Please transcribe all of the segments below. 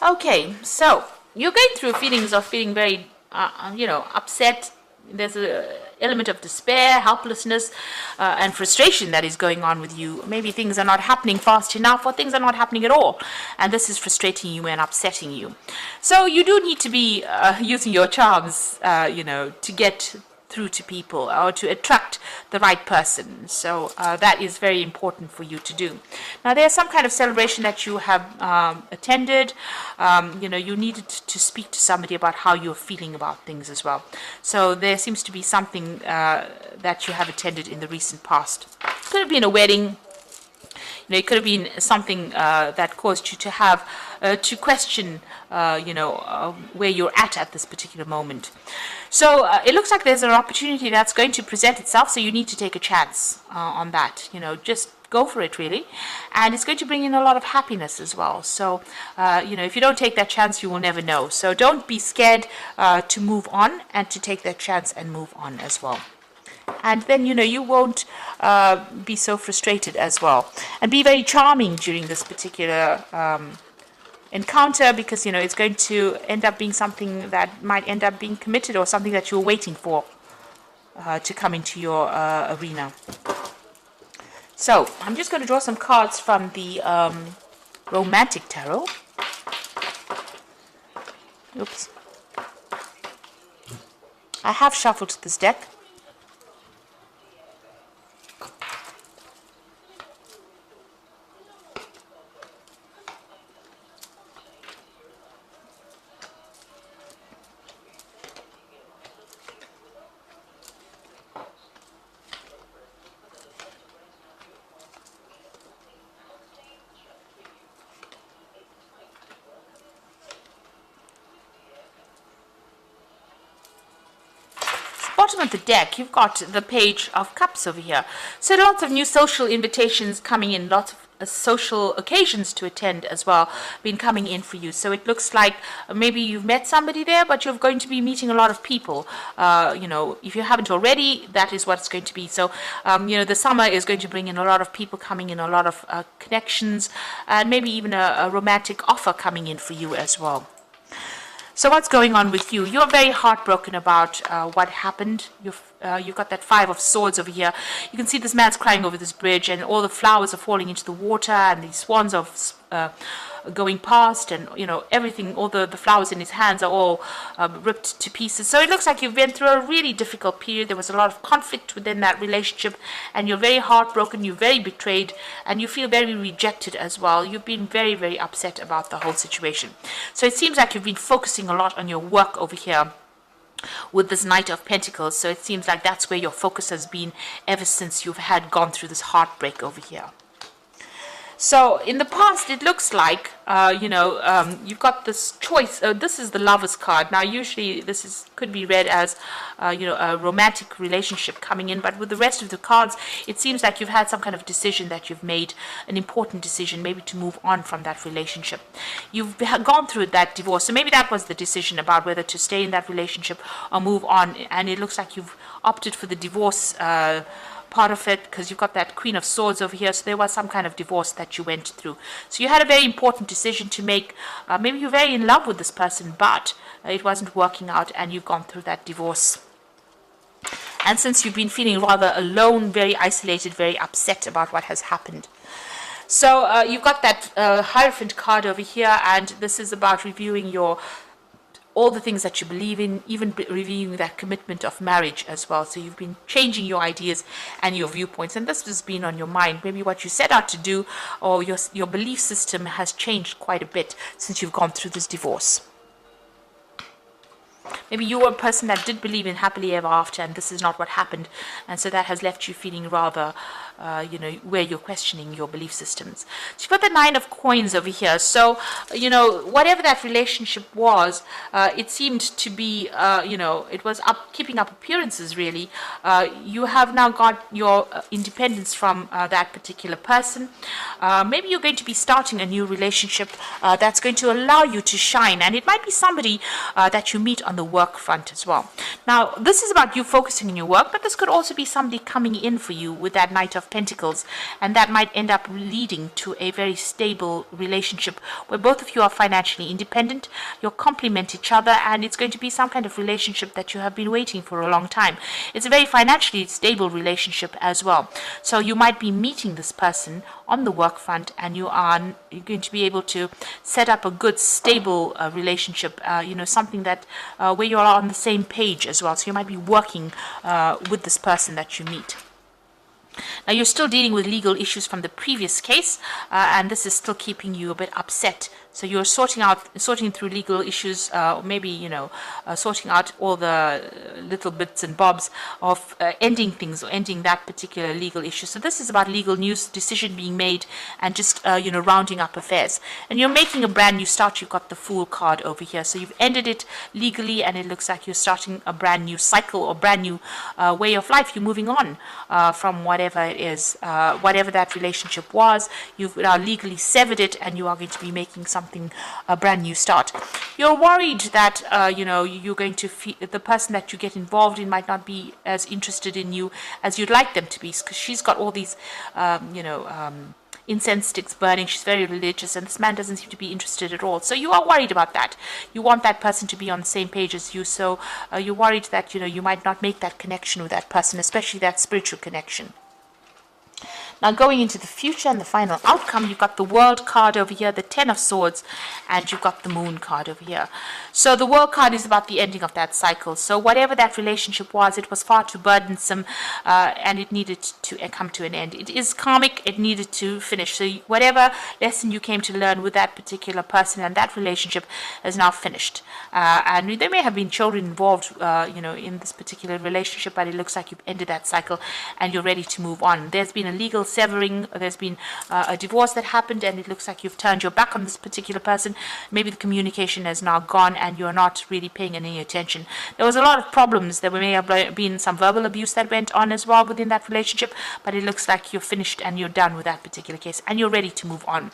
Okay, so you're going through feelings of feeling very, upset. There's a element of despair, helplessness, and frustration that is going on with you. Maybe things are not happening fast enough, or things are not happening at all, and this is frustrating you and upsetting you. So you do need to be using your charms, to get through to people or to attract the right person. So that is very important for you to do. Now, there's some kind of celebration that you have attended. You needed to speak to somebody about how you're feeling about things as well. So there seems to be something that you have attended in the recent past. Could have been a wedding. It could have been something that caused you to have to question, where you're at this particular moment. So it looks like there's an opportunity that's going to present itself. So you need to take a chance on that. Just go for it, really, and it's going to bring in a lot of happiness as well. So if you don't take that chance, you will never know. So don't be scared to move on and to take that chance and move on as well. And then, you won't be so frustrated as well. And be very charming during this particular encounter, because, it's going to end up being something that might end up being committed, or something that you're waiting for to come into your arena. So I'm just going to draw some cards from the Romantic Tarot. Oops. I have shuffled this deck. Bottom of the deck, you've got the Page of Cups over here. So lots of new social invitations coming in, lots of social occasions to attend as well, been coming in for you. So it looks like maybe you've met somebody there, but you're going to be meeting a lot of people. If you haven't already, that is what it's going to be. So, the summer is going to bring in a lot of people coming in, a lot of connections, and maybe even a romantic offer coming in for you as well. So what's going on with you? You're very heartbroken about what happened. You've got that Five of Swords over here. You can see this man's crying over this bridge, and all the flowers are falling into the water, and these swans are going past, and everything, all the flowers in his hands are all ripped to pieces. So it looks like you've been through a really difficult period. There was a lot of conflict within that relationship, and you're very heartbroken, you're very betrayed, and you feel very rejected as well. You've been very, very upset about the whole situation. So it seems like you've been focusing a lot on your work over here with this Knight of Pentacles. So it seems like that's where your focus has been ever since you've gone through this heartbreak over here. So in the past, it looks like, you've got this choice. This is the Lover's card. Now, usually this could be read as, a romantic relationship coming in. But with the rest of the cards, it seems like you've had some kind of decision that you've made, an important decision, maybe to move on from that relationship. You've gone through that divorce. So maybe that was the decision about whether to stay in that relationship or move on. And it looks like you've opted for the divorce part of it, because you've got that Queen of Swords over here. So there was some kind of divorce that you went through. So you had a very important decision to make. Maybe you're very in love with this person, but it wasn't working out, and you've gone through that divorce. And since you've been feeling rather alone, very isolated, very upset about what has happened. So you've got that Hierophant card over here, and this is about reviewing all the things that you believe in, even reviewing that commitment of marriage as well. So you've been changing your ideas and your viewpoints, and this has been on your mind. Maybe what you set out to do, or your belief system has changed quite a bit since you've gone through this divorce. Maybe you were a person that did believe in happily ever after, and this is not what happened, and so that has left you feeling rather, where you're questioning your belief systems. So you've got the Nine of Coins over here. So, whatever that relationship was, it seemed to be, it was keeping up appearances, really. You have now got your independence from that particular person. Maybe you're going to be starting a new relationship that's going to allow you to shine, and it might be somebody that you meet on the work front as well. Now, this is about you focusing on your work, but this could also be somebody coming in for you with that Knight of of Pentacles, and that might end up leading to a very stable relationship where both of you are financially independent, you'll complement each other, and it's going to be some kind of relationship that you have been waiting for a long time. It's a very financially stable relationship as well. So you might be meeting this person on the work front, and you're going to be able to set up a good, stable relationship, something that where you're on the same page as well. So you might be working with this person that you meet. Now, you're still dealing with legal issues from the previous case, and this is still keeping you a bit upset. So you're sorting through legal issues, maybe, sorting out all the little bits and bobs of ending things or ending that particular legal issue. So this is about legal news, decision being made, and just, rounding up affairs. And you're making a brand new start. You've got the Fool card over here. So you've ended it legally, and it looks like you're starting a brand new cycle or brand new way of life. You're moving on from whatever it is, whatever that relationship was. You've now legally severed it, and you are going to be making a brand new start. You're worried that you're going to the person that you get involved in might not be as interested in you as you'd like them to be, because she's got all these incense sticks burning. She's very religious, and this man doesn't seem to be interested at all. So you are worried about that. You want that person to be on the same page as you. So you're worried that you might not make that connection with that person, especially that spiritual connection. Now, going into the future and the final outcome, you've got the World card over here, the Ten of Swords, and you've got the Moon card over here. So the World card is about the ending of that cycle. So whatever that relationship was, it was far too burdensome, and it needed to come to an end. It is karmic. It needed to finish. So whatever lesson you came to learn with that particular person and that relationship is now finished. And there may have been children involved, in this particular relationship, but it looks like you've ended that cycle and you're ready to move on. There's been a legal severing, there's been a divorce that happened, and it looks like you've turned your back on this particular person. Maybe the communication has now gone and you're not really paying any attention. There was a lot of problems. There may have been some verbal abuse that went on as well within that relationship, but it looks like you're finished and you're done with that particular case and you're ready to move on.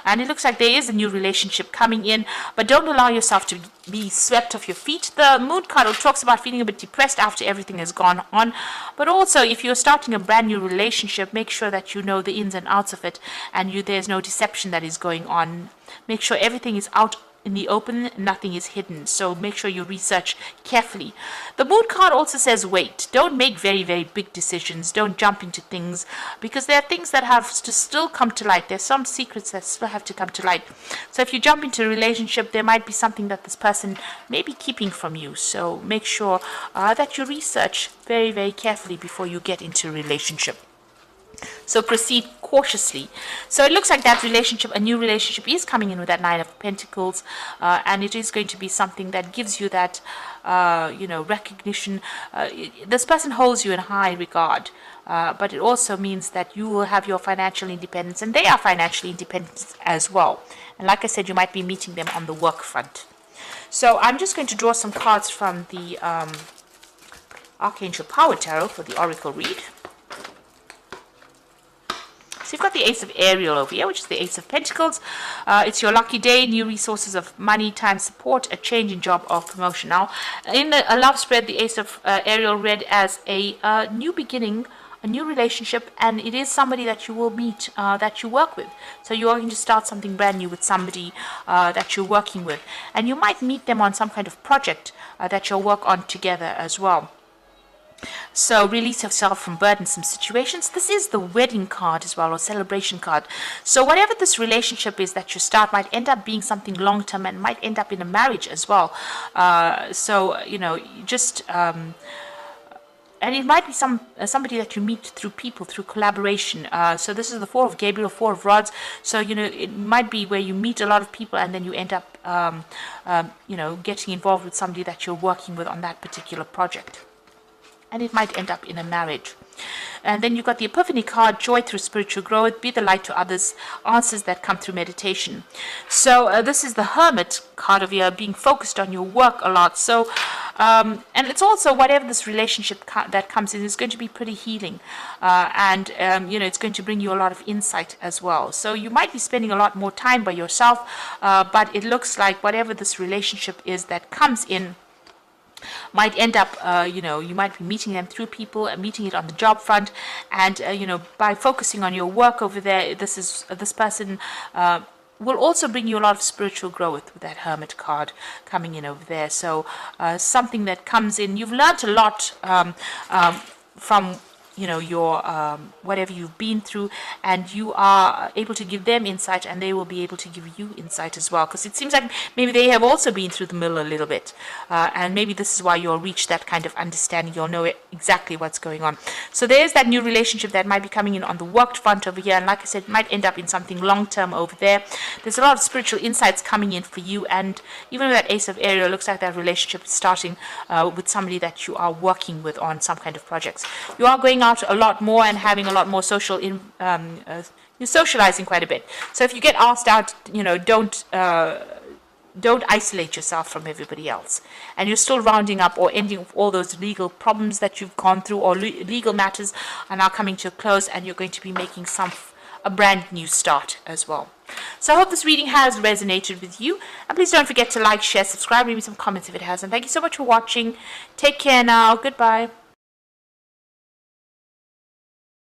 And it looks like there is a new relationship coming in, but don't allow yourself to be swept off your feet. The Moon card talks about feeling a bit depressed after everything has gone on, but also if you're starting a brand new relationship, make sure that you know the ins and outs of it, and there's no deception that is going on. Make sure everything is out in the open, nothing is hidden. So make sure you research carefully. The Moon card also says wait. Don't make very, very big decisions. Don't jump into things, because there are things that have to still come to light. There's some secrets that still have to come to light. So if you jump into a relationship, there might be something that this person may be keeping from you. So make sure that you research very, very carefully before you get into a relationship. So proceed cautiously. So it looks like that relationship, a new relationship, is coming in with that Nine of Pentacles, and it is going to be something that gives you that, recognition. This person holds you in high regard, but it also means that you will have your financial independence, and they are financially independent as well. And like I said, you might be meeting them on the work front. So I'm just going to draw some cards from the Archangel Power Tarot for the Oracle read. So you've got the Ace of Ariel over here, which is the Ace of Pentacles. It's your lucky day, new resources of money, time, support, a change in job or promotion. Now, in a love spread, the Ace of Ariel read as a new beginning, a new relationship, and it is somebody that you will meet, that you work with. So you are going to start something brand new with somebody that you're working with. And you might meet them on some kind of project that you'll work on together as well. So release yourself from burdensome situations. This is the wedding card as well, or celebration card. So whatever this relationship is that you start might end up being something long-term and might end up in a marriage as well. And it might be somebody that you meet through people, through collaboration. So this is the Four of Gabriel, Four of Rods. So, it might be where you meet a lot of people and then you end up, getting involved with somebody that you're working with on that particular project. And it might end up in a marriage. And then you've got the Epiphany card, joy through spiritual growth, be the light to others, answers that come through meditation. So this is the Hermit card of here, being focused on your work a lot. So, and it's also whatever this relationship that comes in is going to be pretty healing. It's going to bring you a lot of insight as well. So you might be spending a lot more time by yourself, but it looks like whatever this relationship is that comes in, might end up, you might be meeting them through people and meeting it on the job front. And, by focusing on your work over there, this person will also bring you a lot of spiritual growth with that Hermit card coming in over there. So something that comes in, you've learned a lot from your whatever you've been through, and you are able to give them insight, and they will be able to give you insight as well, because it seems like maybe they have also been through the mill a little bit, and maybe this is why you'll reach that kind of understanding. You'll know exactly what's going on. So there's that new relationship that might be coming in on the work front over here, and like I said, it might end up in something long term over there. There's a lot of spiritual insights coming in for you, and even with that Ace of Ariel, it looks like that relationship is starting with somebody that you are working with on some kind of projects. You are going out a lot more and having a lot more you're socializing quite a bit. So if you get asked out, don't isolate yourself from everybody else. And you're still rounding up or ending all those legal problems that you've gone through, or legal matters are now coming to a close, and you're going to be making a brand new start as well. So I hope this reading has resonated with you. And please don't forget to like, share, subscribe, leave me some comments if it has. And thank you so much for watching. Take care now. Goodbye.